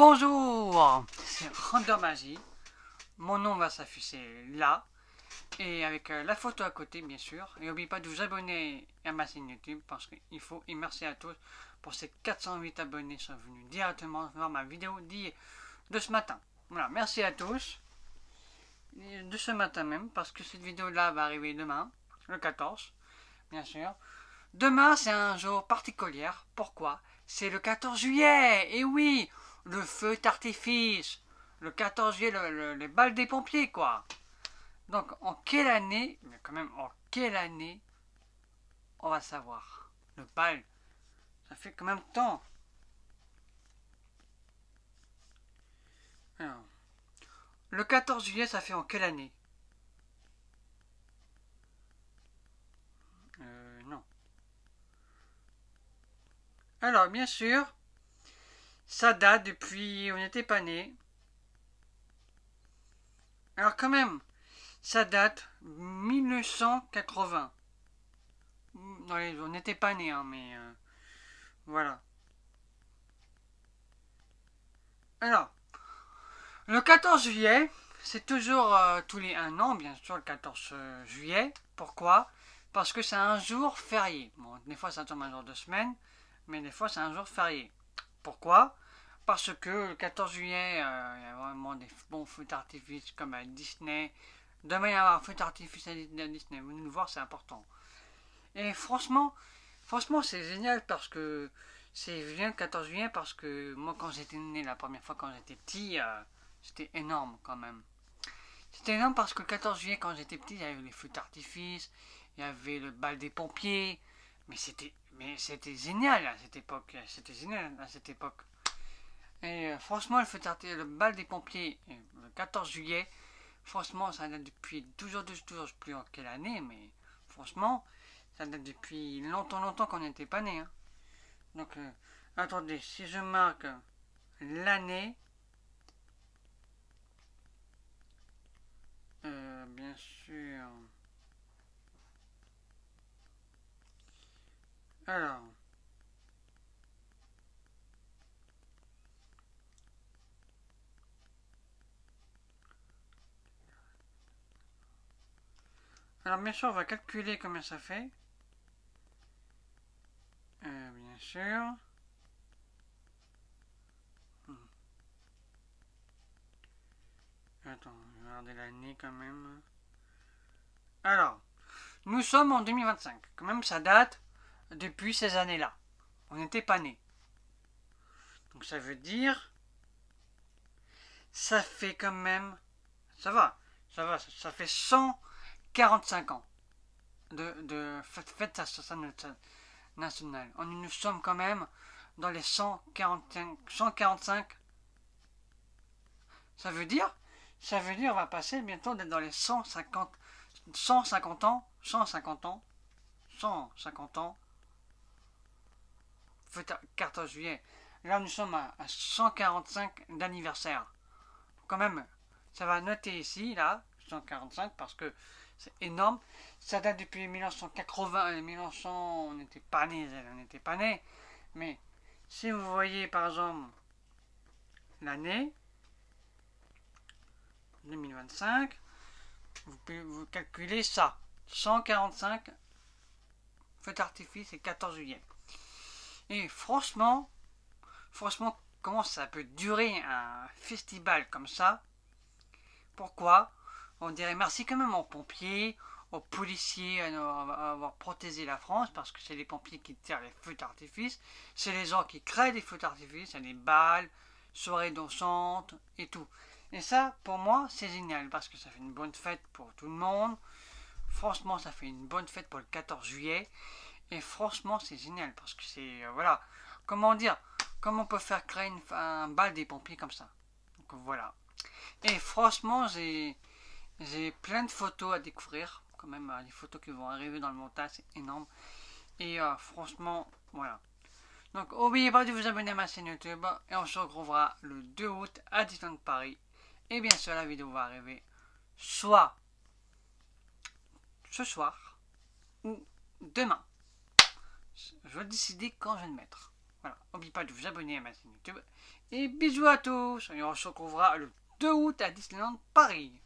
Bonjour, c'est Random Magie. Mon nom va s'afficher là. Et avec la photo à côté, bien sûr. Et n'oubliez pas de vous abonner à ma chaîne YouTube parce qu'il faut. Et merci à tous pour ces 408 abonnés qui sont venus directement voir ma vidéo de ce matin. Voilà, merci à tous. Et de ce matin même, parce que cette vidéo-là va arriver demain, le 14, bien sûr. Demain, c'est un jour particulier. Pourquoi? C'est le 14 juillet. Et oui, le feu d'artifice. Le 14 juillet, les balles des pompiers, quoi. Donc, en quelle année, mais quand même, en quelle année, on va savoir. Le bal, ça fait combien de temps? Alors, le 14 juillet, ça fait en quelle année? Non. Alors, bien sûr, ça date depuis, on n'était pas né. Alors quand même, ça date 1980. On n'était pas né, hein, mais voilà. Alors, le 14 juillet, c'est toujours tous les 1 an, bien sûr, le 14 juillet. Pourquoi? Parce que c'est un jour férié. Bon, des fois, ça tombe un jour de semaine, mais des fois, c'est un jour férié. Pourquoi? Parce que le 14 juillet, il y a vraiment des bons feux d'artifice comme à Disney. Demain, il y a un feu d'artifice à Disney. Venez nous voir, c'est important. Et franchement, c'est génial parce que c'est génial le 14 juillet parce que moi, quand j'étais né la première fois, quand j'étais petit, c'était énorme quand même. C'était énorme parce que le 14 juillet, quand j'étais petit, il y avait les feux d'artifice, il y avait le bal des pompiers, mais c'était génial à cette époque. C'était génial à cette époque. Et franchement, le bal des pompiers, le 14 juillet, franchement, ça date depuis toujours, je ne sais plus en quelle année, mais franchement, ça date depuis longtemps qu'on n'était pas né. Hein. Donc, attendez, si je marque l'année, bien sûr. Alors, bien sûr, on va calculer combien ça fait. Bien sûr. Attends, je vais regarder l'année quand même. Alors, nous sommes en 2025. Quand même, ça date depuis ces années-là. On n'était pas nés. Donc ça veut dire, ça fait quand même, ça fait 145 ans de fête nationale. Nous sommes quand même dans les 145. Ça veut dire, on va passer bientôt d'être dans les 150 ans, 150 ans, fête 14 juillet. Là, nous sommes à 145 d'anniversaire. Quand même, ça va noter ici, là, 145, parce que c'est énorme. Ça date depuis 1980, 1900, on n'était pas nés, mais si vous voyez, par exemple, l'année 2025, vous calculez ça. 145 feux d'artifice et 14 juillet. Et franchement, comment ça peut durer un festival comme ça? Pourquoi? On dirait merci quand même aux pompiers, aux policiers à avoir protégé la France, parce que c'est les pompiers qui tirent les feux d'artifice, c'est les gens qui créent des feux d'artifice, il y a des balles, soirées dansantes et tout. Et ça, pour moi, c'est génial, parce que ça fait une bonne fête pour tout le monde. Franchement, ça fait une bonne fête pour le 14 juillet. Et franchement, c'est génial parce que c'est. Voilà. Comment dire? Comment on peut faire créer un bal des pompiers comme ça? Donc voilà. Et franchement, j'ai plein de photos à découvrir. Quand même, les photos qui vont arriver dans le montage, c'est énorme. Et franchement, voilà. Donc, n'oubliez pas de vous abonner à ma chaîne YouTube. Et on se retrouvera le 2 août à Disneyland Paris. Et bien sûr, la vidéo va arriver soit ce soir ou demain. Je vais décider quand je vais le mettre. Voilà, n'oublie pas de vous abonner à ma chaîne YouTube. Et bisous à tous. Et on se retrouvera le 2 août à Disneyland Paris.